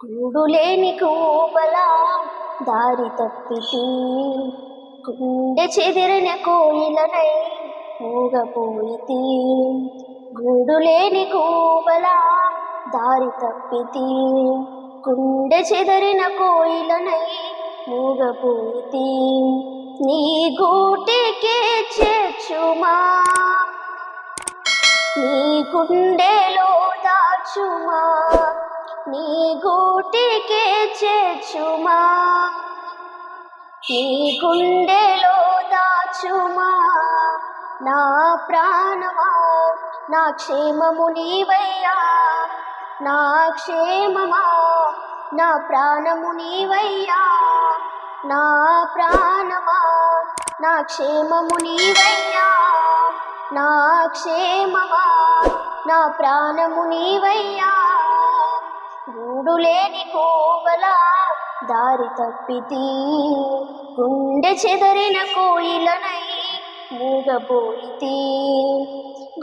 గూడులేని కూబలా దారి తప్పితి, గుండె చెదిరిన కోయిలనై మూగపోయితి. గూడులేని కూబలా దారి తప్పితి, గుండె చెదిరిన కోయిలనై మూగపోయితి. నీ గూటికే చేర్చుమా, నీ గుండెలో దాచుమా, నీ గూటికే చేర్చుమా, నీ గుండెలో దాచుమా. నా ప్రాణమా, నా క్షేమము నీవయ్యా, నా క్షేమమా, నా ప్రాణము నీవయ్యా, నా ప్రాణమా, నా క్షేమము నీవయ్యా, నా క్షేమమా, నా ప్రాణము నీవయ్యా. గూడులేని కోవలా దారి తప్పితి, గుండె చెదరిన కోయిలనై మూగపోయితి.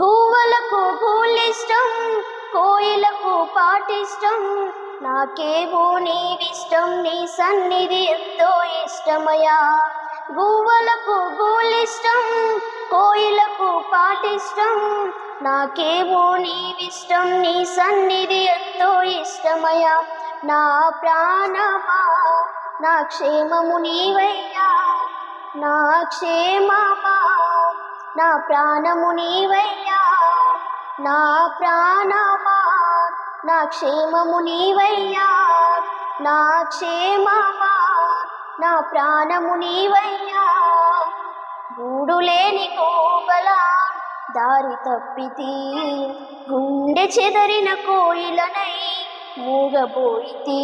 గువ్వలకు గూలిష్టం, కోయిలకు పాటిష్టం, నాకేమో నీవిష్టం, నీ సన్నిధి ఎంతో ఇష్టమయ్యా. గువ్వలకు గూలిష్టం, కోయిలకు పాటిష్టం, నాకేమో నీవిష్టం, నీ సన్నిధి ఎంతో ఇష్టమయ్యా. నా ప్రాణమా, నా క్షేమము నీవయ్యా, నా క్షేమమా, నా ప్రాణము నీవయ్యా, నా ప్రాణమా, నా క్షేమము నీవయ్యా, నా క్షేమమా, నా ప్రాణము నీవయ్యా. గూడులేని కోవలా దారి తప్పితి, గుండె చెదరిన కోయిలనై మూగపోయితి.